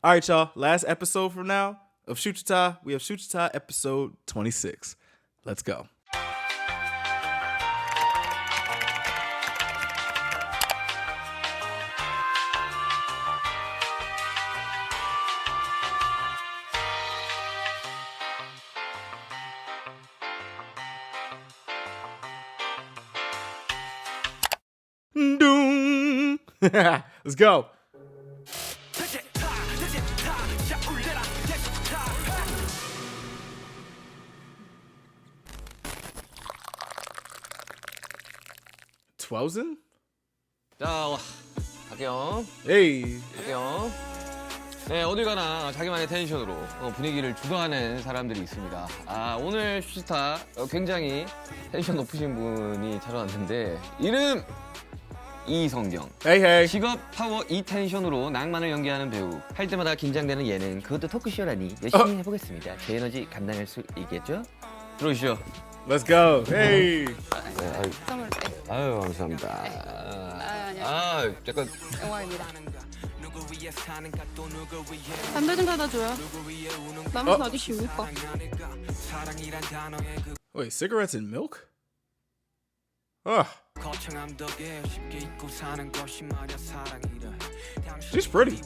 All right, y'all. Last episode from now of Shuchita. We have Shuchita episode 26. Let's go. Doom. Let's go. Twelzen? 자, 갈게요. Hey. 갈게요. 네, 어딜 가나 자기만의 텐션으로 분위기를 주도하는 사람들이 있습니다. 오늘 슈스타 굉장히 텐션 높으신 분이 찾아왔는데 이름 이성경. Hey, hey. 직업 파워 이 텐션으로 낭만을 연기하는 배우. 할 때마다 긴장되는 예능. 그것도 토크쇼라니 열심히 해보겠습니다. 제 에너지 감당할 수 있겠죠? 들어오시죠. Let's go. Hey. 선물 네. 아유, 감사합니다. 안녕. 약간 영화입니다. 담배 좀 사다 줘요. 남편 아저씨 울까? Wait, cigarettes and milk? Ugh. She's pretty.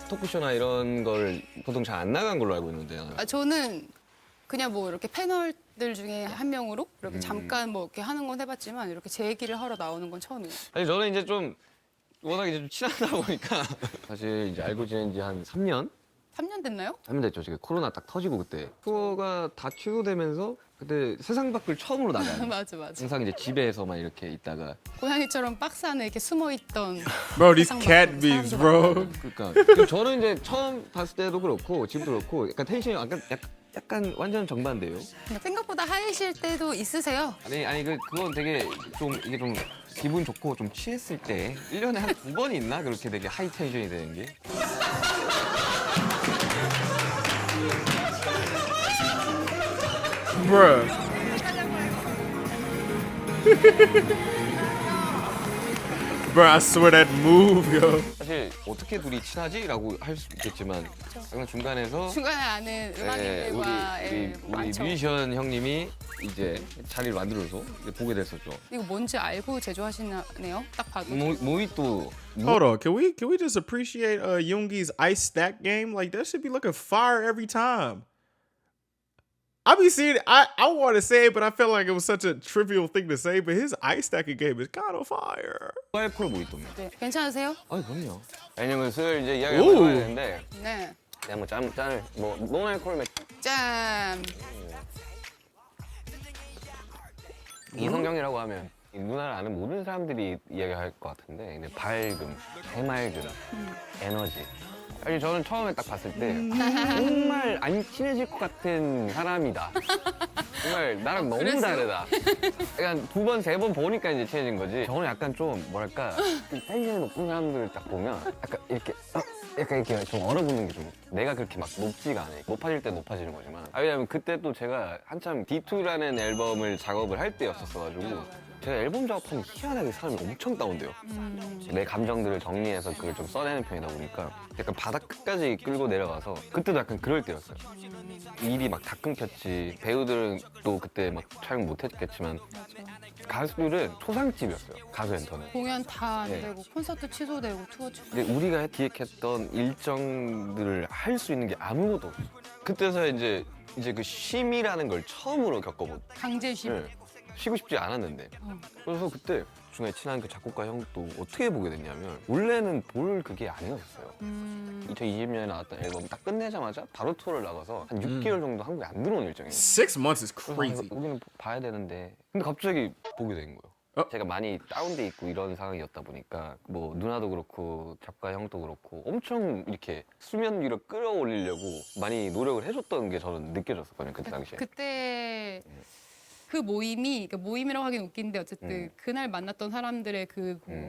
토크쇼나 이런 걸 보통 잘 안 나간 걸로 알고 있는데요. 저는 그냥 뭐 이렇게 패널들 중에 한 명으로 이렇게 잠깐 뭐 이렇게 하는 건 해봤지만 이렇게 제 얘기를 하러 나오는 건 처음이에요. 아니 저는 이제 좀 워낙 이제 좀 친하다 보니까 사실 이제 알고 지낸 지 한 3년? 3년 됐나요? 3년 됐죠. 지금 코로나 딱 터지고 그때 투어가 다 취소되면서 그때 세상 밖을 처음으로 나가요. 맞아. 항상 이제 집에서만 이렇게 있다가 고양이처럼 박스 안에 이렇게 숨어있던 Bro, these 세상 cat 밖으로 memes, 사람들 bro. 그러니까 그리고 저는 이제 처음 봤을 때도 그렇고 지금도 그렇고 약간 텐션이 약간 완전 정반대예요. 근데 생각보다 하이실 때도 있으세요? 아니 그건 되게 좀 이게 좀 기분 좋고 좀 취했을 때 1년에 한 2번 있나 그렇게 되게 하이 텐션이 되는 게. Bruh. Bro, I swear that move, yo. 사실 어떻게 둘이 친하지라고 할 수 있겠지만 항상 중간에서 중간에 아는 음악인들과 우리 많죠. 뮤지션 형님이 이제 자리를 만들어서 이제 보게 됐었죠. 이거 뭔지 알고 제조하시네요. 딱 봐도. 모히또 Hold on, can we just appreciate Yoongi's ice stack game? Like that should be looking fire every time. I be seeing it, I want to say it, but I felt like it was such a trivial thing to say. But his ice stacking game is kind of fire. 알코올 모히또입니다. 네, 괜찮으세요? 그럼요. 왜냐면 슬 이제 이야기 오. 한번 해야 되는데 네. 그냥 뭐 짠을 뭐 노알코올 맥 짠. 이성경이라고 하면 이 누나를 아는 모든 사람들이 이야기할 것 같은데 근데 밝음, 해맑음, 에너지. 사실 저는 처음에 딱 봤을 때 정말 안 친해질 것 같은 사람이다. 정말 나랑 너무 그랬어요? 다르다. 약간 2번, 3번 보니까 이제 친해진 거지. 저는 약간 좀 뭐랄까 텐션이 높은 사람들을 딱 보면 약간 이렇게 약간 이렇게 좀 얼어붙는 게 좀 내가 그렇게 막 높지가 않아요. 높아질 때 높아지는 거지만. 왜냐면 그때 또 제가 한참 D2라는 앨범을 작업을 할 때였었어가지고 제가 앨범 작업하면 희한하게 사람이 엄청 다운돼요. 내 감정들을 정리해서 그걸 좀 써내는 편이다 보니까 약간 바닥 끝까지 끌고 내려가서 그때도 약간 그럴 때였어요. 일이 막 다 끊겼지. 배우들은 또 그때 막 촬영 못 했겠지만 가수들은 초상집이었어요. 가수 엔터는. 공연 다 안 네. 되고 콘서트 취소되고 투어 취소. 근데 우리가 기획했던 일정들을 할 수 있는 게 아무것도 없어요. 그때서 이제 그 쉼이라는 걸 처음으로 겪어본. 강제심. 네. 쉬고 싶지 않았는데. 그래서 그때 중에 친한 그 작곡가 형도 어떻게 보게 됐냐면 원래는 볼 그게 아니었어요. 2020년에 나왔던 앨범 딱 끝내자마자 바로 투어를 나가서 한 6개월 정도 한국에 안 들어온 일정이에요. 6 months is 그래서 crazy. 여기는 봐야 되는데 근데 갑자기 보게 된 거예요. 어? 제가 많이 다운돼 있고 이런 상황이었다 보니까 뭐 누나도 그렇고 작가 형도 그렇고 엄청 이렇게 수면 위로 끌어올리려고 많이 노력을 해줬던 게 저는 느껴졌었거든요 그때 당시에. 그때 그 모임이 그러니까 모임이라고 하긴 웃긴데 어쨌든 그날 만났던 사람들의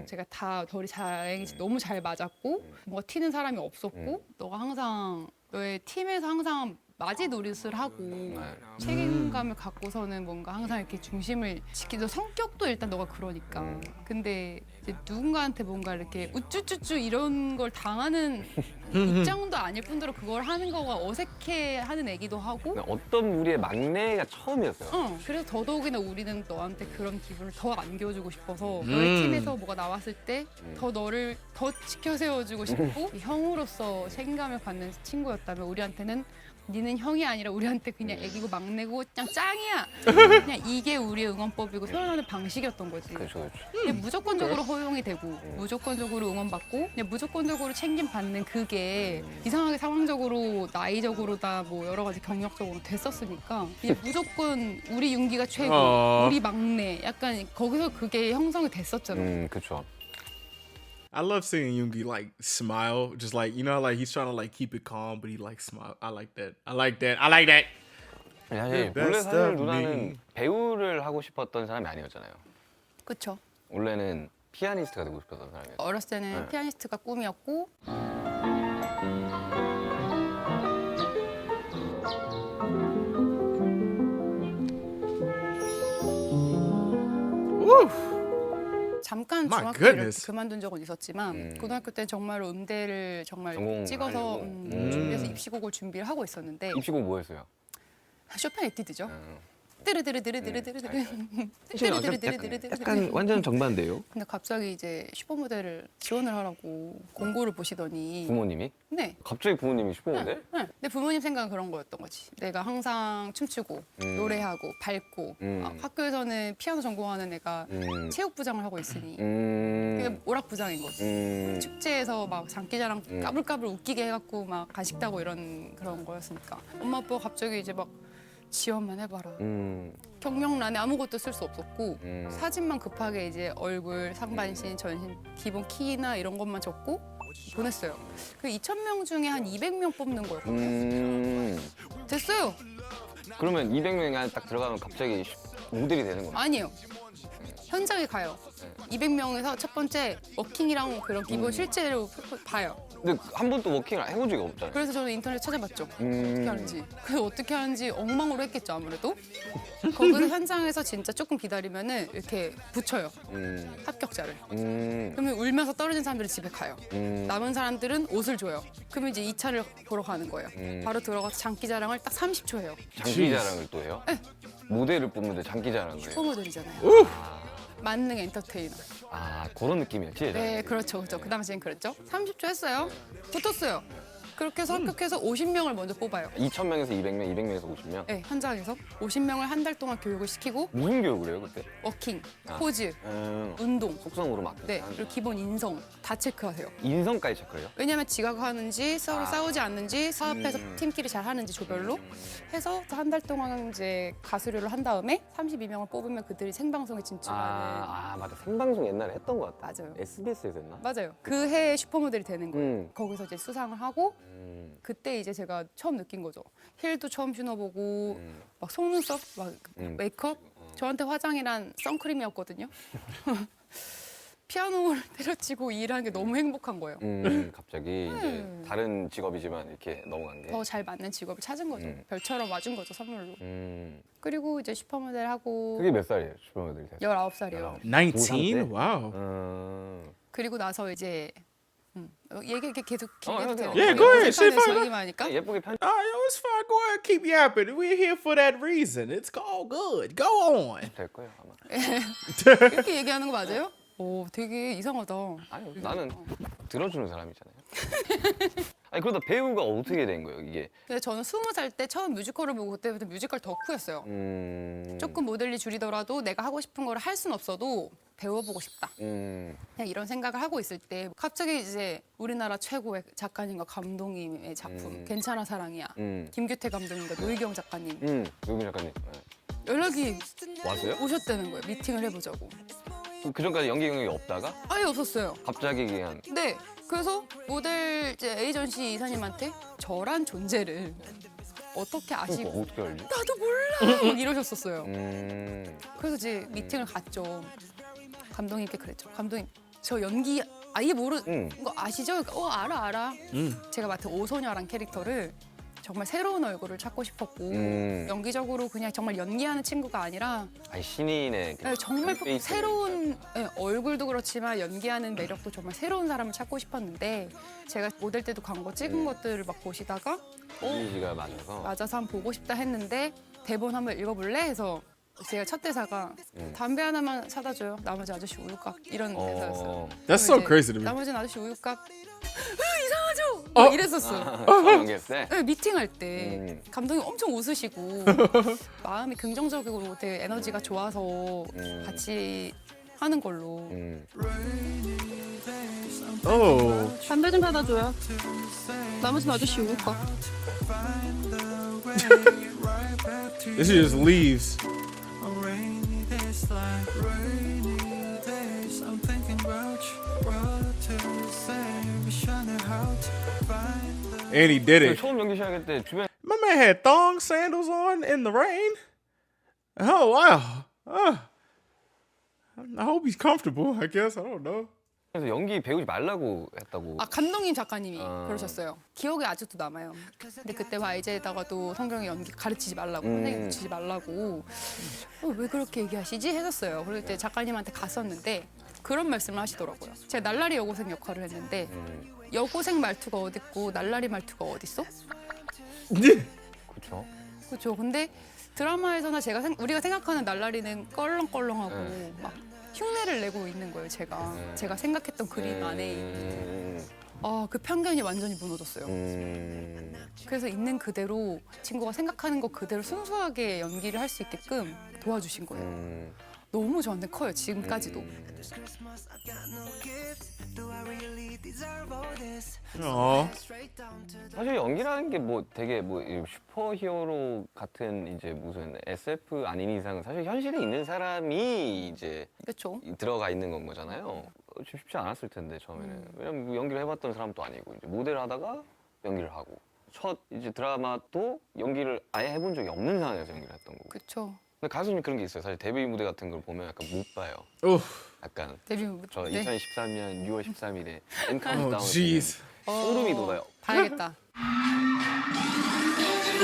제가 다 결이 다행히 너무 잘 맞았고 뭔가 튀는 사람이 없었고 너가 항상 너의 팀에서 항상 맞이 노릇을 하고 책임감을 갖고서는 뭔가 항상 이렇게 중심을 지키는 성격도 일단 너가 그러니까. 근데 이제 누군가한테 뭔가 이렇게 우쭈쭈쭈 이런 걸 당하는 입장도 아닐 뿐더러 그걸 하는 거가 어색해하는 애기도 하고. 어떤 무리의 막내가 처음이었어요. 그래서 더더욱이나 우리는 너한테 그런 기분을 더 안겨주고 싶어서 너희 팀에서 뭐가 나왔을 때 더 너를 더 지켜 세워주고 싶고 형으로서 책임감을 갖는 친구였다면 우리한테는 니는 형이 아니라 우리한테 그냥 애기고 막내고 그냥 짱이야. 그냥 이게 우리의 응원법이고 표현하는 방식이었던 거지. 그렇죠. 그냥 무조건적으로 허용이 되고 무조건적으로 응원받고 그냥 무조건적으로 챙김받는 그게 이상하게 상황적으로 나이적으로다 뭐 여러 가지 경력적으로 됐었으니까 그냥 무조건 우리 윤기가 최고 우리 막내 약간 거기서 그게 형성이 됐었잖아. 그렇죠. I love seeing Yoongi like smile, just like you know, like he's trying to like keep it calm, but he like smile. I like that. I like that. I like that. 사실 The 원래 best 사실 of 누나는 me. 배우를 하고 싶었던 사람이 아니었잖아요. 그쵸. 원래는 피아니스트가 되고 싶었던 사람이었어요. 어렸을 때는 피아니스트가 꿈이었고 Woo. 잠깐 My 중학교를 goodness. 그만둔 적은 있었지만 고등학교 때 정말로 음대를 정말 전공을 찍어서 하려고. 준비해서 입시곡을 준비를 하고 있었는데 입시곡 뭐였어요? 쇼팽 에뛰드죠. 음. 뜨르드르드르드르드르 약간 완전 정반대요. 근데 갑자기 이제 슈퍼모델을 지원을 하라고 공고를 보시더니 부모님이? 네. 갑자기 부모님이 슈퍼모델? 네. 근데 부모님 생각은 그런 거였던 거지. 내가 항상 춤추고 노래하고 밝고 학교에서는 피아노 전공하는 애가 체육부장을 하고 있으니 그게 오락부장인 거지. 축제에서 막 장기자랑 까불까불 웃기게 해갖고 막 간식 따고 이런 그런 거였으니까 엄마 아빠가 갑자기 이제 막 지원만 해봐라. 경력란에 아무것도 쓸 수 없었고 사진만 급하게 이제 얼굴, 상반신, 전신, 기본 키나 이런 것만 적고 보냈어요. 그 2,000명 중에 한 200명 뽑는 거였거든요. 됐어요. 그러면 200명이 안에 딱 들어가면 갑자기 모델이 되는 겁니다. 아니에요. 현장에 가요. 200명에서 첫 번째 워킹이랑 그런 기본 실제로 봐요. 근데 한 번도 워킹을 해본 적이 없잖아요. 그래서 저는 인터넷 찾아봤죠. 어떻게 하는지. 그래서 어떻게 하는지 엉망으로 했겠죠, 아무래도. 거기서 현장에서 진짜 조금 기다리면은 이렇게 붙여요. 합격자를. 그러면 울면서 떨어진 사람들은 집에 가요. 남은 사람들은 옷을 줘요. 그러면 이제 2차를 보러 가는 거예요. 바로 들어가서 장기자랑을 딱 30초 해요. 장기자랑을 또 해요? 네. 모델을 뽑는데 장기자랑을 해요? 슈퍼모델이잖아요. 만능 엔터테이너. 아, 그런 느낌이었지? 네, 그렇죠. 그렇죠. 그 당시엔 그랬죠. 30초 했어요. 붙었어요. 그렇게 해서 합격해서 50명을 먼저 뽑아요. 2,000명에서 200명, 200명에서 50명? 네, 현장에서 50명을 한 달 동안 교육을 시키고 무슨 교육을 해요, 그때? 워킹, 포즈, 음, 운동, 속성으로 막. 네, 그리고 기본 인성 다 체크하세요. 인성까지 체크해요? 왜냐면 지각하는지 서로 싸우지 않는지 사업해서 팀끼리 잘 하는지 조별로 해서 한 달 동안 이제 가수료를 한 다음에 32명을 뽑으면 그들이 생방송에 진출하는. 맞아. 생방송 옛날에 했던 것 같아. 맞아요. SBS에서 했나? 맞아요. 그 해에 슈퍼모델이 되는 거예요. 음. 거기서 이제 수상을 하고 그때 이제 제가 처음 느낀 거죠. 힐도 처음 신어보고 막 속눈썹, 막 메이크업. 저한테 화장이란 선크림이었거든요. 피아노를 때려치고 일하는 게 너무 행복한 거예요. 갑자기 이제 다른 직업이지만 이렇게 넘어간 게. 더 잘 맞는 직업을 찾은 거죠. 별처럼 와준 거죠, 선물로. 음. 그리고 이제 슈퍼모델 하고 그게 몇 살이에요, 슈퍼모델이? 19살이요. 19? 때? Wow. 그리고 나서 이제 얘기 계속 해도 해도 돼요. 돼요? Yeah, go ahead. Shit, fine. 얘기만 하니까. 예쁘게 편. Yo, it's fine. Go ahead, keep yapping. We're here for that reason. It's all good. Go on. 될 거예요, 아마. 이렇게 얘기하는 거 맞아요? 오, 되게 이상하다. 아니, 나는 들어주는 사람이잖아요. 아니, 그러다 배우가 어떻게 된 거예요, 이게? 근데 저는 20살 때 처음 뮤지컬을 보고 그때부터 뮤지컬 덕후였어요. 조금 모델리 줄이더라도 내가 하고 싶은 걸 할 순 없어도 배워보고 싶다. 그냥 이런 생각을 하고 있을 때 갑자기 이제 우리나라 최고의 작가님과 감독님의 작품 괜찮아 사랑이야. 김규태 감독님과 노희경 작가님 노희경 작가님. 연락이 왔어요? 오셨다는 거예요. 미팅을 해보자고. 그 전까지 연기 경력이 없다가 아예 없었어요. 갑자기 그냥 네. 그래서 모델 이제 에이전시 이사님한테 저란 존재를 어떻게 아시고 어떻게 알지? 나도 몰라 막 이러셨었어요. 그래서 이제 미팅을 갔죠. 감독님께 그랬죠. 감독님 저 연기 아예 모르는 거 아시죠? 그러니까, 알아. 제가 맡은 오소녀란 캐릭터를 정말 새로운 얼굴을 찾고 싶었고 연기적으로 그냥 정말 연기하는 친구가 아니라 아니 신인의 네, 정말 페이스. 새로운 네, 얼굴도 그렇지만 연기하는 매력도 정말 새로운 사람을 찾고 싶었는데 제가 모델 때도 광고 찍은 것들을 막 보시다가 이미지가 맞아서. 맞아서 한번 보고 싶다 했는데 대본 한번 읽어볼래? 해서 제가 첫 대사가 담배 하나만 사다 줘요. 나머지 아저씨 우유값 이런 대사였어요. That's so 이제 crazy to me. 나머지는 아저씨 우유값 이상하죠? 막 이랬었어요. 처음 연기했을 때. 네, 미팅할 때 감독님 엄청 웃으시고 마음이 긍정적으로 되게 에너지가 좋아서 같이 하는 걸로 Oh, 담배 좀 사다 줘요. 나머지는 아저씨 우유값. this shit just leaves. And he did it. 처음 연기 시작할 때 주변 My man had thong sandals on in the rain. Oh wow. I hope he's comfortable. I guess I don't know. 에서 연기 배우지 말라고 했다고. 아 감독님 작가님이 그러셨어요. 기억에 아직도 남아요. 근데 그때 YJ에다가도 성경이 연기 가르치지 말라고 선생님 붙이지 말라고 왜 그렇게 얘기하시지 했었어요. 그리고 그때 작가님한테 갔었는데 그런 말씀을 하시더라고요. 제가 날라리 여고생 역할을 했는데 여고생 말투가 어딨고 날라리 말투가 어딨어? 그렇죠. 그렇죠. 근데 드라마에서나 우리가 생각하는 날라리는 껄렁껄렁하고 막 흉내를 내고 있는 거예요. 제가 생각했던 그림 안에 그 편견이 완전히 무너졌어요. 그래서 있는 그대로 친구가 생각하는 거 그대로 순수하게 연기를 할 수 있게끔 도와주신 거예요. 너무 저한테 커요. 지금까지도. 사실 연기라는 게 뭐 되게 뭐 슈퍼히어로 같은 이제 무슨 SF 아닌 이상은 사실 현실에 있는 사람이 이제 그렇죠. 들어가 있는 건 거잖아요. 쉽지 않았을 텐데 처음에는. 왜냐면 뭐 연기를 해봤던 사람도 아니고 이제 모델 하다가 연기를 하고 첫 이제 드라마도 연기를 아예 해본 적이 없는 상황에서 연기를 했던 거고. 그렇죠. 근데 가수님 그런 게 있어요. 사실 데뷔 무대 같은 걸 보면 약간 못 봐요. 약간 데뷔 저 네. 2013년 6월 13일에 Oh, 엔카운트다운 jeez. 소름이 돋아요. 봐야겠다.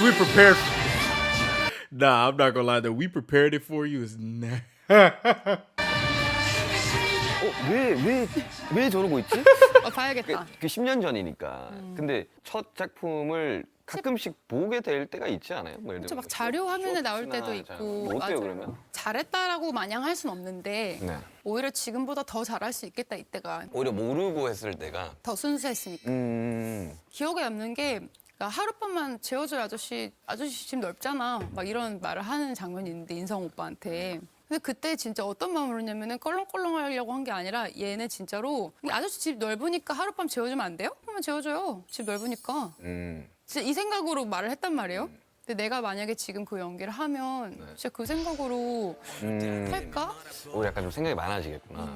We prepared. Nah, I'm not gonna lie. That we prepared it for you is nah. 왜 저러고 있지? 봐야겠다. 그 10년 전이니까. 근데 첫 작품을 가끔씩 보게 될 때가 있지 않아요? 뭐 예를 그렇죠. 들면 막 자료 화면에 나올 쇼츠나 때도 자- 있고. 뭐 어때요 맞아요. 그러면? 잘했다라고 마냥 할 순 없는데 네. 오히려 지금보다 더 잘할 수 있겠다 이때가 오히려 모르고 했을 때가 더 순수했으니까. 기억에 남는 게 그러니까 하룻밤만 재워줘요 아저씨 집 넓잖아 막 이런 말을 하는 장면이 있는데 인성 오빠한테 근데 그때 진짜 어떤 마음으로 했냐면은 껄렁껄렁 하려고 한 게 아니라 얘네 진짜로 아저씨 집 넓으니까 하룻밤 재워주면 안 돼요? 그러면 재워줘요 집 넓으니까 진짜 이 생각으로 말을 했단 말이에요. 근데 내가 만약에 지금 그 연기를 하면 진짜 그 생각으로 할까? 오히려 약간 좀 생각이 많아지겠구나.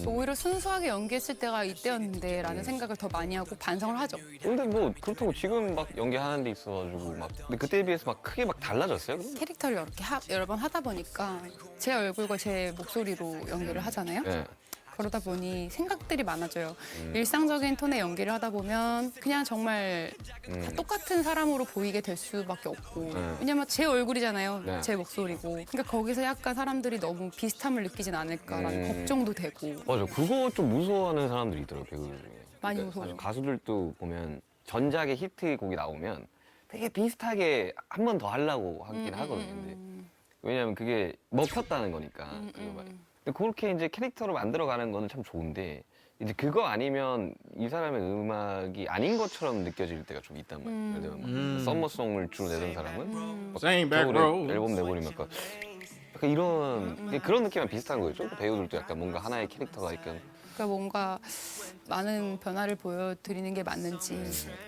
오히려 순수하게 연기했을 때가 이때였는데 라는 생각을 더 많이 하고 반성을 하죠. 근데 뭐 그렇다고 지금 막 연기하는 데 있어가지고 막 근데 그때에 비해서 막 크게 막 달라졌어요? 그럼? 캐릭터를 이렇게 여러 번 하다 보니까 제 얼굴과 제 목소리로 연기를 하잖아요. 네. 그러다 보니 생각들이 많아져요. 일상적인 톤의 연기를 하다 보면 그냥 정말 다 똑같은 사람으로 보이게 될 수밖에 없고 왜냐면 제 얼굴이잖아요. 네. 제 목소리고. 그러니까 거기서 약간 사람들이 너무 비슷함을 느끼진 않을까라는 걱정도 되고. 맞아. 그거 좀 무서워하는 사람들이 있더라고요. 배우들 중에. 많이 그러니까 무서워요. 가수들도 보면 전작의 히트곡이 나오면 되게 비슷하게 한 번 더 하려고 하긴 하거든요. 근데 왜냐면 그게 먹혔다는 거니까. 그거 말이에요. 근데 그렇게 이제 캐릭터로 만들어가는 거는 참 좋은데 이제 그거 아니면 이 사람의 음악이 아닌 것처럼 느껴질 때가 좀 있단 말이에요. 예를 들면 막 썸머송을 주로 내던 사람은 막 Same back 겨울에 row. 앨범 내버리면 약간 이런 그런 느낌이랑 비슷한 거죠. 배우들도 약간 뭔가 하나의 캐릭터가 있건 그러니까 뭔가 많은 변화를 보여드리는 게 맞는지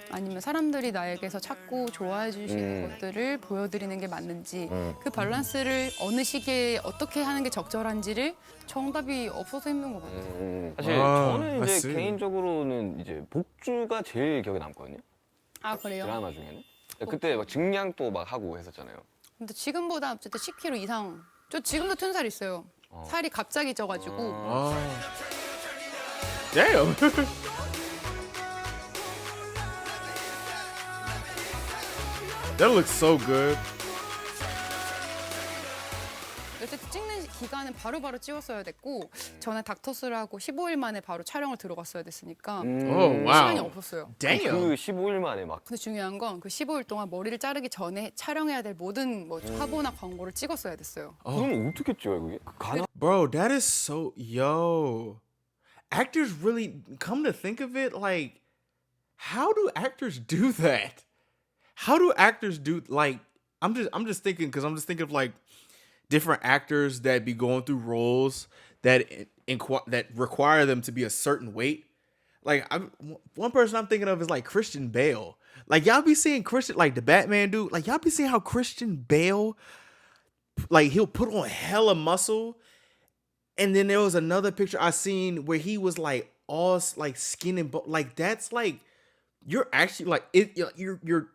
아니면 사람들이 나에게서 찾고 좋아해 주시는 것들을 보여드리는 게 맞는지 그 밸런스를 어느 시기에 어떻게 하는 게 적절한지를 정답이 없어서 힘든 거거든요. 사실 아, 저는 I 이제 see. 개인적으로는 이제 복주가 제일 기억에 남거든요. 아 그래요? 드라마 중에는. 그때 막 증량도 막 하고 했었잖아요. 근데 지금보다 어쨌든 10kg 이상 저 지금도 튼살 있어요. 살이 갑자기 쪄가지고 Oh. Damn. That looks so good. 어쨌든 찍는 기간은 바로바로 찍었어야 됐고 저는 닥터스를 하고 15일 만에 바로 촬영을 들어갔어야 됐으니까 Oh 시간이 wow. 없었어요. Damn. 그 15일 만에 막 근데 중요한 건 그 15일 동안 머리를 자르기 전에 촬영해야 될 모든 뭐 화보나 광고를 찍었어야 됐어요. 그럼 어떻게 찍어요 그게? 가나? Bro, that is so yo. Actors really come to think of it, like, how do actors do that? How do actors do like? I'm just thinking because I'm just thinking of like different actors that be going through roles that that require them to be a certain weight. Like one person I'm thinking of is like Christian Bale. Like y'all be seeing Christian, like the Batman dude. Like y'all be seeing how Christian Bale, like he'll put on hella muscle. And then there was another picture I seen where he was like all like skin and bone. Like that's like you're actually like it. You're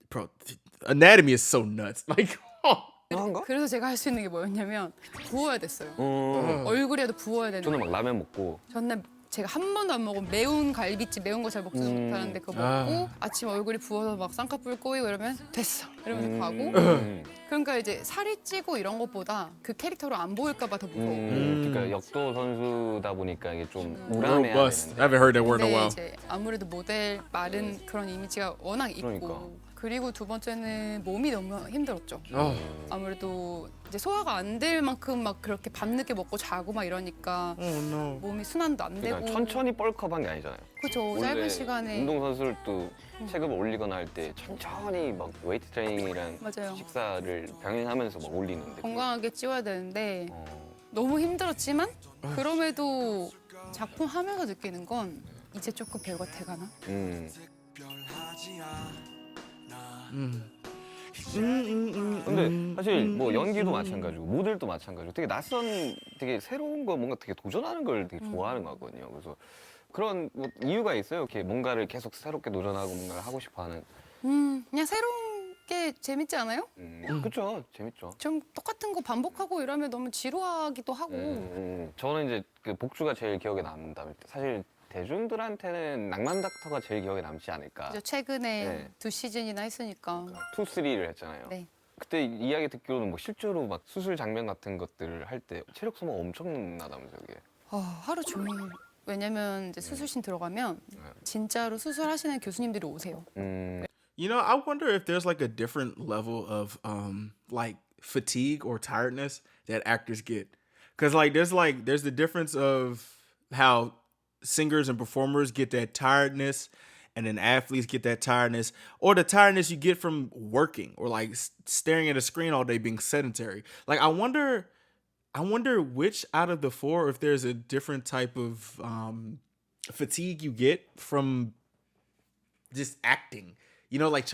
bro. Anatomy is so nuts. Like 한가? 그래서 제가 할 수 있는 게 뭐였냐면 부어야 됐어요. 어. 얼굴에도 부어야 되는. 저는 막 라면 먹고 전날 제가 한 번도 안 먹은 매운 갈비찜 매운 거 잘 먹지 못하는데 그거 먹고 아침 얼굴이 부어서 막 쌍꺼풀 꼬이고 이러면 됐어 이러면서 가고 그러니까 이제 살이 찌고 이런 것보다 그 캐릭터로 안 보일까 봐 더 무서워. 그러니까 역도 선수다 보니까 이게 좀 우람해야 robust. I 되는데 haven't heard that word in a 근데 while. 이제 아무래도 모델 마른 그런 이미지가 워낙 있고 그러니까. 그리고 두 번째는 몸이 너무 힘들었죠. Oh, 아무래도 이제 소화가 안 될 만큼 막 그렇게 밤늦게 먹고 자고 막 이러니까 oh no. 몸이 순환도 안 되고 그러니까 천천히 뻘컵한 게 아니잖아요. 그죠 원래 짧은 시간에 운동선수들도 체급을 올리거나 할 때 천천히 막 웨이트 트레이닝이랑 맞아요. 식사를 병행하면서 막 올리는데 건강하게 찌워야 되는데 어, 너무 힘들었지만 그럼에도 작품 하면서 느끼는 건 이제 조금 배우가 돼가나? 근데 사실 뭐 연기도 마찬가지고 모델도 마찬가지고 되게 낯선 되게 새로운 거 뭔가 되게 도전하는 걸 되게 좋아하는 거 같거든요. 그래서 그런 뭐 이유가 있어요. 이렇게 뭔가를 계속 새롭게 도전하고 뭔가를 하고 싶어하는. 그냥 새로운 게 재밌지 않아요? 그렇죠. 재밌죠. 좀 똑같은 거 반복하고 이러면 너무 지루하기도 하고 저는 이제 그 복주가 제일 기억에 남다. 사실 대중들한테는 낭만 닥터가 제일 기억에 남지 않을까. 이제 최근에 네. 2시즌이나 했으니까 2, 3를 했잖아요. 네. 그때 이야기 듣기로는 뭐 실제로 막 수술 장면 같은 것들을 할 때 체력 소모 엄청 나다면서 그게. 하루 종일 왜냐면 이제 수술실 들어가면 진짜로 수술하시는 교수님들이 오세요. You know, I wonder if there's like a different level of like fatigue or tiredness that actors get. Cause like there's the difference of how singers and performers get that tiredness and then athletes get that tiredness or the tiredness you get from working or like staring at a screen all day being sedentary. Like I wonder which out of the four, if there's a different type of fatigue you get from just acting. You know, like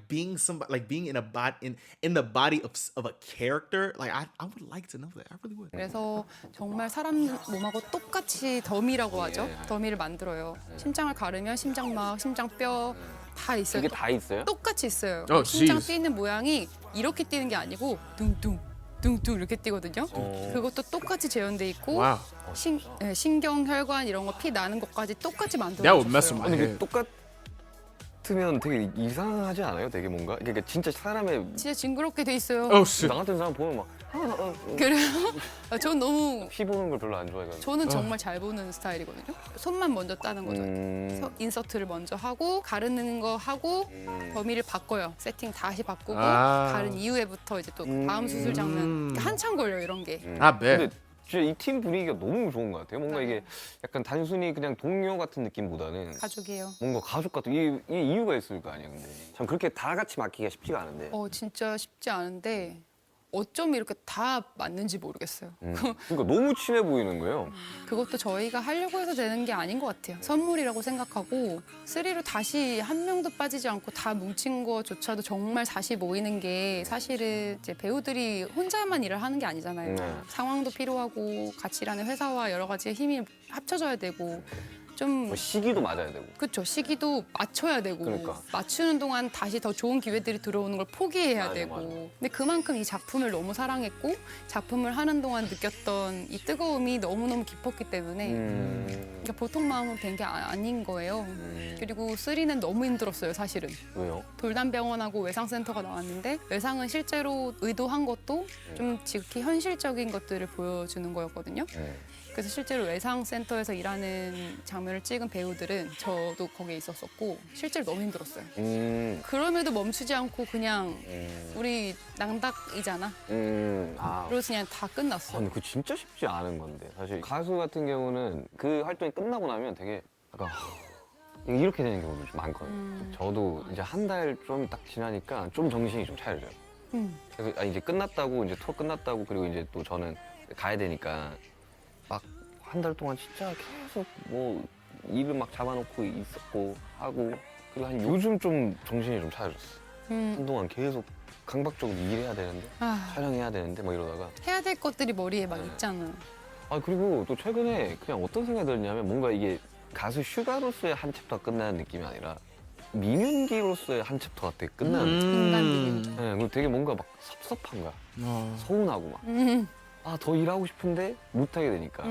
being somebody, like being in a body in the body of a character. Like I would like to know that. I really would. 그래서 정말 사람 몸하고 똑같이 더미라고 하죠. 더미를 만들어요. 심장을 가르면 심장막, 심장뼈 다 있어요. 그게 다 있어요? 똑같이 있어요. Oh, 심장 jeez. 뛰는 모양이 이렇게 뛰는 게 아니고 둥둥 둥둥 이렇게 뛰거든요. 그것도 똑같이 재현돼 있고 Wow. 신경, 혈관 이런 거 피 나는 것까지 똑같이 만들어 That would mess with 줬어요. my 근데 head. 그게 똑같으면 되게 이상하지 않아요? 되게 뭔가? 그러니까 진짜 사람의 진짜 징그럽게 돼 있어요. Oh shit. 나 같은 사람 보면 막 그래요? 전 너무 피 보는 걸 별로 안 좋아해가지고. 저는 정말 잘 보는 스타일이거든요. 손만 먼저 따는 거죠. 인서트를 먼저 하고 가르는 거 하고 범위를 바꿔요. 세팅 다시 바꾸고 아. 가른 이후에부터 이제 또 다음 수술 장면 한참 걸려 요 이런 게. I bet. 근데 진짜 이 팀 분위기가 너무 좋은 것 같아요. 뭔가 이게 약간 단순히 그냥 동료 같은 느낌보다는 가족이에요. 뭔가 가족 같은 이 이유가 있을 거 아니에요. 근데 참 그렇게 다 같이 맡기기가 쉽지가 않은데. 진짜 쉽지 않은데 어쩜 이렇게 다 맞는지 모르겠어요. 그러니까 너무 친해 보이는 거예요. 그것도 저희가 하려고 해서 되는 게 아닌 것 같아요. 선물이라고 생각하고 3로 다시 한 명도 빠지지 않고 다 뭉친 거조차도 정말 다시 모이는 게 사실은 이제 배우들이 혼자만 일을 하는 게 아니잖아요. 네. 상황도 필요하고 같이 일하는 회사와 여러 가지 힘이 합쳐져야 되고 좀 뭐 시기도 맞아야 되고. 그쵸. 시기도 맞춰야 되고 그러니까. 맞추는 동안 다시 더 좋은 기회들이 들어오는 걸 포기해야 맞아, 되고 맞아. 근데 그만큼 이 작품을 너무 사랑했고 작품을 하는 동안 느꼈던 이 뜨거움이 너무너무 깊었기 때문에 그러니까 보통 마음은 된 게 아닌 거예요. 그리고 3는 너무 힘들었어요, 사실은. 왜요? 돌담병원하고 외상센터가 나왔는데 외상은 실제로 의도한 것도 좀 지극히 현실적인 것들을 보여주는 거였거든요. 그래서 실제로 외상센터에서 일하는 장면을 찍은 배우들은 저도 거기에 있었었고 실제로 너무 힘들었어요. 그럼에도 멈추지 않고 그냥 우리 낭닥이잖아. 아. 그래서 그냥 다 끝났어. 근데 그거 진짜 쉽지 않은 건데 사실 가수 같은 경우는 그 활동이 끝나고 나면 되게 약간 이렇게 되는 경우도 좀 많거든요. 저도 이제 한 달 좀 딱 지나니까 좀 정신이 좀 차려져요. 그래서 이제 끝났다고 이제 투어 끝났다고 그리고 이제 또 저는 가야 되니까 막 한 달 동안 진짜 계속 뭐 일을 막 잡아놓고 있었고 하고 그리고 한 요즘 좀 정신이 좀 차려졌어. 한동안 계속 강박적으로 일해야 되는데 아, 촬영해야 되는데 막 이러다가 해야 될 것들이 머리에 막 있잖아. 아 그리고 또 최근에 그냥 어떤 생각이 들었냐면 뭔가 이게 가수 슈가로서의 한 챕터가 끝나는 느낌이 아니라 민윤기로서의 한 챕터가 되게 끝나는 느낌. 인간 비밀. 네, 그리고 되게 뭔가 막 섭섭한 거야. 어. 서운하고 막. 아, 더 일하고 싶은데 못하게 되니까.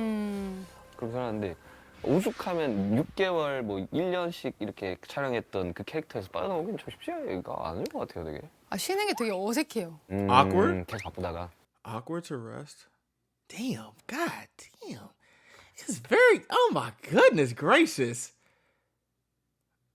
그렇게 살았는데 오죽하면 6개월 뭐 1년씩 이렇게 촬영했던 그 캐릭터에서 빠져나오긴 좀 쉽지가 않을 것 같아요, 되게. 아, 쉬는 게 되게 어색해요. Awkward? 계속 바쁘다가. Awkward to rest. Damn, god damn. It's very oh my goodness gracious.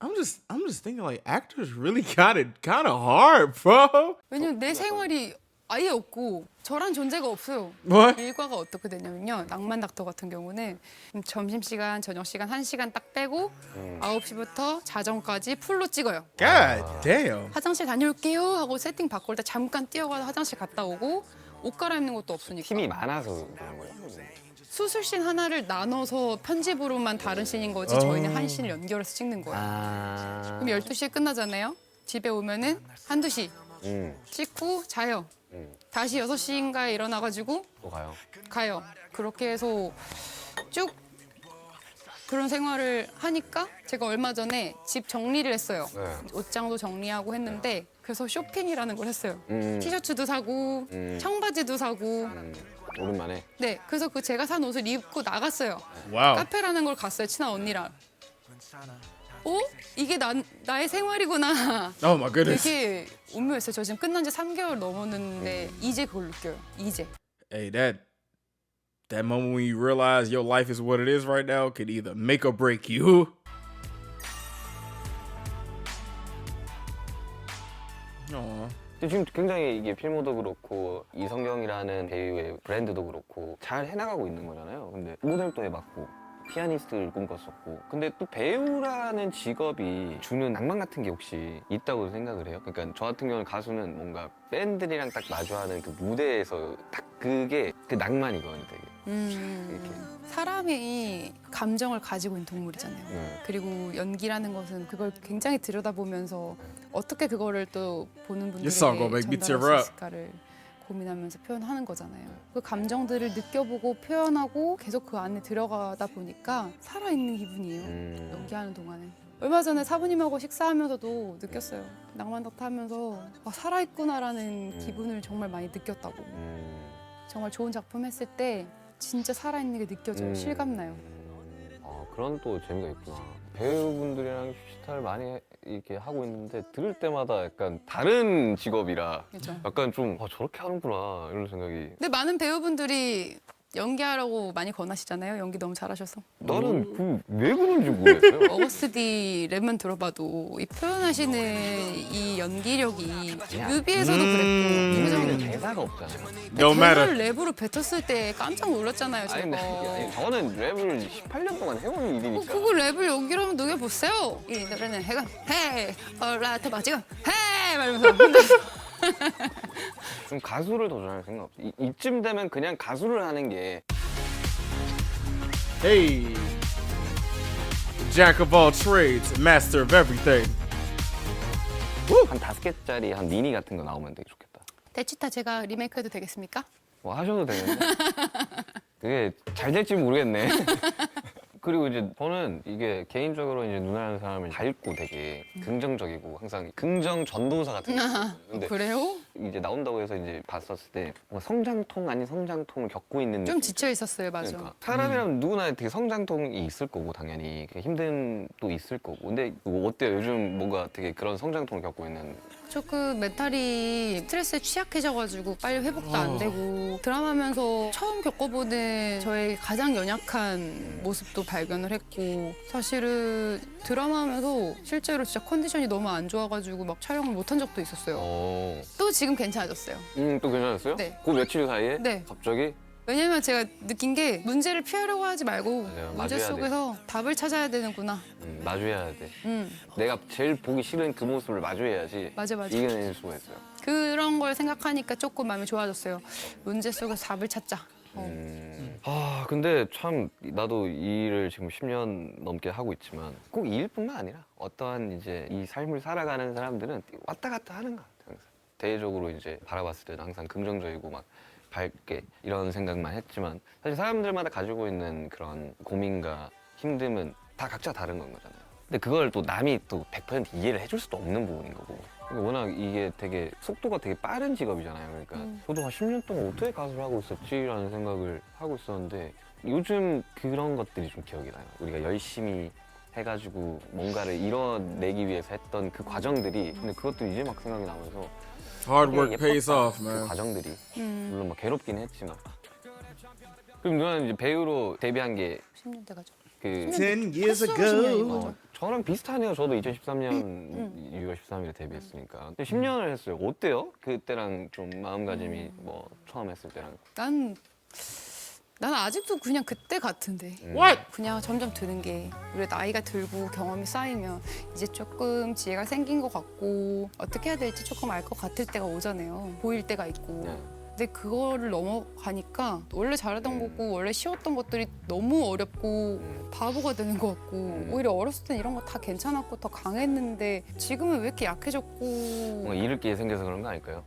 I'm just thinking like actors really got it kind of hard, bro. 왜냐면 내 생활이 아예 없고 저란 존재가 없어요. What? 일과가 어떻게 되냐면요. 낭만 닥터 같은 경우는 점심시간, 저녁시간 1시간 딱 빼고 9시부터 자정까지 풀로 찍어요. God damn. 화장실 다녀올게요 하고 세팅 바꿀 때 잠깐 뛰어가서 화장실 갔다 오고 옷 갈아입는 것도 없으니까. 팀이 많아서 그런 거예요. 수술씬 하나를 나눠서 편집으로만 다른 씬인 거지 저희는 한 씬을 연결해서 찍는 거예요. 아. 그럼 12시에 끝나잖아요. 집에 오면은 한두 시 찍고 자요. 다시 6시인가에 일어나가지고 또 가요. 가요. 그렇게 해서 쭉 그런 생활을 하니까 제가 얼마 전에 집 정리를 했어요. 네. 옷장도 정리하고 했는데 그래서 쇼핑이라는 걸 했어요. 티셔츠도 사고 청바지도 사고 오랜만에. 네, 그래서 그 제가 산 옷을 입고 나갔어요. Wow. 카페라는 걸 갔어요, 친한 언니랑. 이게 나의 생활이구나. Oh my goodness. 되게 운명했어요. 저 지금 끝난 지 3개월 넘었는데 이제 그걸 느껴요. 이제. Hey, that moment when you realize your life is what it is right now could either make or break you. Aw. 근데 지금 굉장히 이게 필모도 그렇고 이성경이라는 배우의 브랜드도 그렇고 잘 해나가고 있는 거잖아요. 근데 모델도 해봤고 피아니스트를 꿈꿨었고 근데 또 배우라는 직업이 주는 낭만 같은 게 혹시 있다고 생각을 해요? 그러니까 저 같은 경우는 가수는 뭔가 팬들이랑 딱 마주하는 그 무대에서 딱 그게 그 낭만이거든요, 되게. 사람이 감정을 가지고 있는 동물이잖아요. 네. 그리고 연기라는 것은 그걸 굉장히 들여다보면서 어떻게 그거를 또 보는 분들에게 This song gonna make me 전달할 tear 수 있을까를 고민하면서 표현하는 거잖아요. 그 감정들을 느껴보고 표현하고 계속 그 안에 들어가다 보니까 살아있는 기분이에요. 연기하는 동안에. 얼마 전에 사부님하고 식사하면서도 느꼈어요. 낭만닥터 하면서 살아있구나라는 기분을 정말 많이 느꼈다고. 정말 좋은 작품 했을 때 진짜 살아있는 게 느껴져요. 실감나요. 아, 그런 또 재미가 있구나. 배우분들이랑 휴식을 많이 이렇게 하고 있는데 들을 때마다 약간 다른 직업이라 그렇죠. 약간 좀 저렇게 하는구나 이런 생각이. 근데 많은 배우분들이 연기하라고 많이 권하시잖아요. 연기 너무 잘하셔서. 나는 그 왜 그런지 모르겠어요. 어거스트 D 랩만 들어봐도 이 표현하시는 이 연기력이 뮤비에서도 그랬고 이거는 표정 대사가 없잖아요. No 그걸 matter. 랩으로 뱉었을 때 깜짝 놀랐잖아요. 아니 근데 저거. 저는 랩을 18년 동안 해온 일이니까. 그거 랩을 연기로 한번 녹여보세요. 이 노래는 해가 헤이 얼라트 막 지금 헤이 말면서 좀 가수를 더 잘할 생각 없어. 이쯤 되면 그냥 가수를 하는 게 Hey. Jack of all trades, master of everything. 한 5개짜리 한 미니 같은 거 나오면 되게 좋겠다. 대치타 제가 리메이크해도 되겠습니까? 뭐 하셔도 되는데 그게 잘 될지 모르겠네. 그리고 이제 저는 이게 개인적으로 이제 누나라는 사람을 밝고 되게 긍정적이고 항상 긍정 전도사 같은 거. 근데 그래요? 이제 나온다고 해서 이제 봤었을 때 뭔가 성장통 아닌 성장통을 겪고 있는 좀 느낌. 지쳐 있었어요, 맞아. 그러니까 사람이라면 누구나 되게 성장통이 있을 거고 당연히 힘든 또 있을 거고 근데 뭐 어때요? 요즘 뭔가 되게 그런 성장통을 겪고 있는 조금 멘탈이 스트레스에 취약해져가지고 빨리 회복도 안 되고 드라마면서 처음 겪어보는 저의 가장 연약한 모습도 발견을 했고 사실은 드라마하면서 실제로 진짜 컨디션이 너무 안 좋아가지고 막 촬영을 못한 적도 있었어요. 또 지금 괜찮아졌어요. 또 괜찮았어요? 네. 그 며칠 사이에? 네. 갑자기? 왜냐면 제가 느낀 게 문제를 피하려고 하지 말고 맞아요. 문제 마주해야 속에서 답을 찾아야 되는구나. 마주해야 돼. 음, 내가 제일 보기 싫은 그 모습을 마주해야지 맞아. 이겨낼 수가 있어요. 그런 걸 생각하니까 조금 마음이 좋아졌어요. 문제 속에서 답을 찾자. 아 근데 참 나도 이 일을 지금 10년 넘게 하고 있지만 꼭 이 일뿐만 아니라 어떠한 이제 이 삶을 살아가는 사람들은 왔다 갔다 하는 것 같아요. 항상. 대외적으로 이제 바라봤을 때는 항상 긍정적이고 막 밝게 이런 생각만 했지만 사실 사람들마다 가지고 있는 그런 고민과 힘듦은 다 각자 다른 건 거잖아요. 근데 그걸 또 남이 또 100% 이해를 해줄 수도 없는 부분인 거고. 그러니까 워낙 이게 되게 속도가 되게 빠른 직업이잖아요. 그러니까 저도 한 10년 동안 어떻게 가수를 하고 있었지라는 생각을 하고 있었는데 요즘 그런 것들이 좀 기억이 나요. 우리가 열심히 해가지고 뭔가를 이뤄내기 위해서 했던 그 과정들이 근데 그것도 이제 막 생각이 나면서 Hard work 되게 pays 예뻤다, off, 그 man. 과정들이 물론 막 괴롭긴 했지만 그럼 누나는 이제 배우로 데뷔한 게 10년 돼가지고. 그 10 years 횟수로 10년인 ago. 거죠. 저랑 비슷하네요. 저도 2013년 6월 13일에 데뷔했으니까. 근데 10년을 했어요. 어때요? 그때랑 좀 마음가짐이 뭐 처음 했을 때랑. 난 아직도 그냥 그때 같은데. What? 그냥 점점 드는 게 우리 나이가 들고 경험이 쌓이면 이제 조금 지혜가 생긴 것 같고 어떻게 해야 될지 조금 알 것 같을 때가 오잖아요. 보일 때가 있고. 네. 근데 그거를 넘어가니까 원래 잘하던 거고 원래 쉬웠던 것들이 너무 어렵고 바보가 되는 것 같고 오히려 어렸을 땐 이런 거 다 괜찮았고 더 강했는데 지금은 왜 이렇게 약해졌고 뭔가 잃을 게 생겨서 그런 거 아닐까요?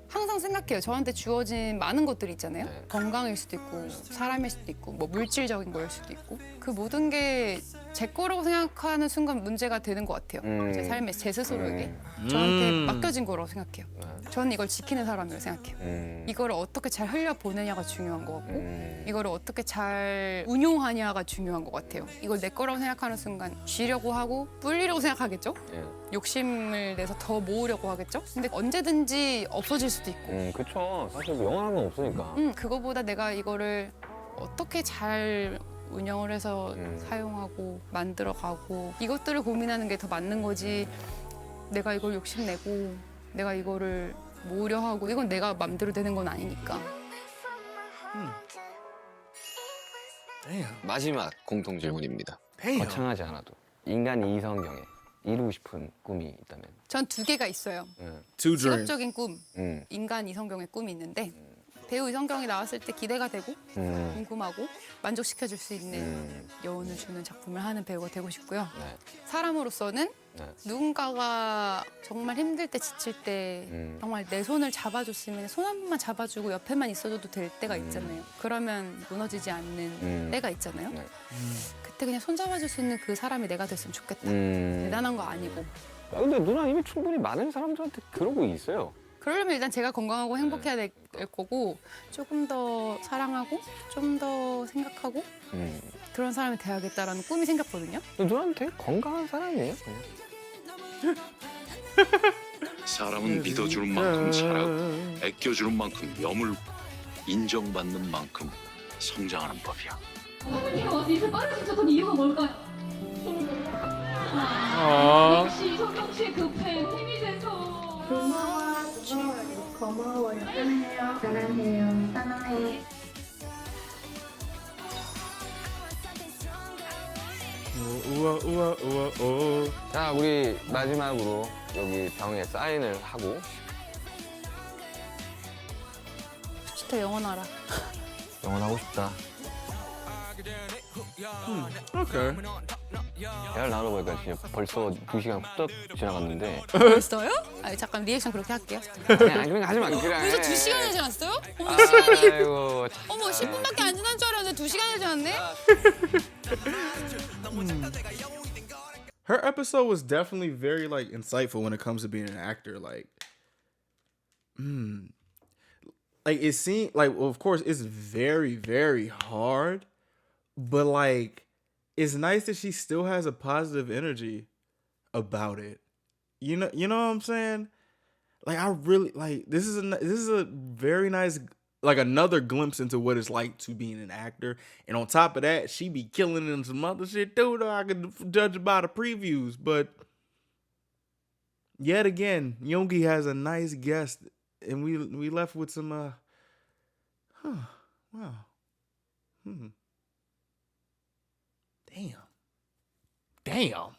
항상 생각해요. 저한테 주어진 많은 것들이 있잖아요. 네. 건강일 수도 있고 사람일 수도 있고 뭐 물질적인 거일 수도 있고 그 모든 게 제 거라고 생각하는 순간 문제가 되는 것 같아요. 제 삶에 제 스스로에게 저한테 맡겨진 거라고 생각해요. 저는 이걸 지키는 사람이라고 생각해요. 이거를 어떻게 잘 흘려보내냐가 중요한 것 같고 이거를 어떻게 잘 운용하냐가 중요한 것 같아요. 이걸 내 거라고 생각하는 순간 쥐려고 하고 뿔리려고 생각하겠죠? 예. 욕심을 내서 더 모으려고 하겠죠? 근데 언제든지 없어질 수도 있고 그쵸. 사실 뭐 영원한 건 없으니까. 그거보다 내가 이거를 어떻게 잘 운영을 해서 사용하고 만들어가고 이것들을 고민하는 게 더 맞는 거지 내가 이걸 욕심내고 내가 이거를 모으려 하고 이건 내가 맘대로 되는 건 아니니까 Damn. 마지막 공통 질문입니다. Damn. 거창하지 않아도 인간 이성경에 이루고 싶은 꿈이 있다면? 전 두 개가 있어요. Two dreams. 직업적인 꿈, 인간 이성경의 꿈이 있는데 배우 이성경이 나왔을 때 기대가 되고 궁금하고 만족시켜줄 수 있는 여운을 주는 작품을 하는 배우가 되고 싶고요. 네. 사람으로서는 네. 누군가가 정말 힘들 때 지칠 때 정말 내 손을 잡아줬으면 손 한 번만 잡아주고 옆에만 있어줘도 될 때가 있잖아요. 그러면 무너지지 않는 때가 있잖아요. 네. 그때 그냥 손 잡아줄 수 있는 그 사람이 내가 됐으면 좋겠다. 대단한 거 아니고. 근데 누나 이미 충분히 많은 사람들한테 그러고 있어요. 그러려면 일단 제가 건강하고 행복해야 될 거고 조금 더 사랑하고 좀 더 생각하고 그런 사람이 돼야겠다라는 꿈이 생겼거든요. 근데 누나는 되게 건강한 사람이에요. 그냥. 사람은 믿어주는 만큼 잘하고 아껴주는 만큼 여물고 인정받는 만큼 성장하는 법이야. 어머니가 와서 이렇게 빠르시죠? 이유가 뭘까요? Aww. 역시 성경 씨의 그 팬 힘이 돼서. 고마워요. 사랑해요. 사랑해요. 사랑해. 우와 우와 우와 우. 자, 우리 마지막으로 여기 병에 사인을 하고 진짜 영원하라. 영원하고 싶다. Okay. 대화를 나눠보니까 진짜 벌써 2시간 훌쩍 지나갔는데. 벌써요? 아 잠깐 리액션 그렇게 할게요. 아니 그냥 하지 마. 그래. 벌써 2시간이 지났어요? 어머 시간이 아이고. 어머 10분밖에 안 지난 줄 알았는데 2시간이 지났네? Her episode was definitely very like insightful when it comes to being an actor. Like it seemed like, well, of course it's very, very hard, but like it's nice that she still has a positive energy about it. You know what I'm saying? Like I really like this is a very nice, like another glimpse into what it's like to being an actor. And on top of that, she be killing in some other shit too, though. I could judge by the previews, but yet again, Yoongi has a nice guest, and we left with some wow. Damn.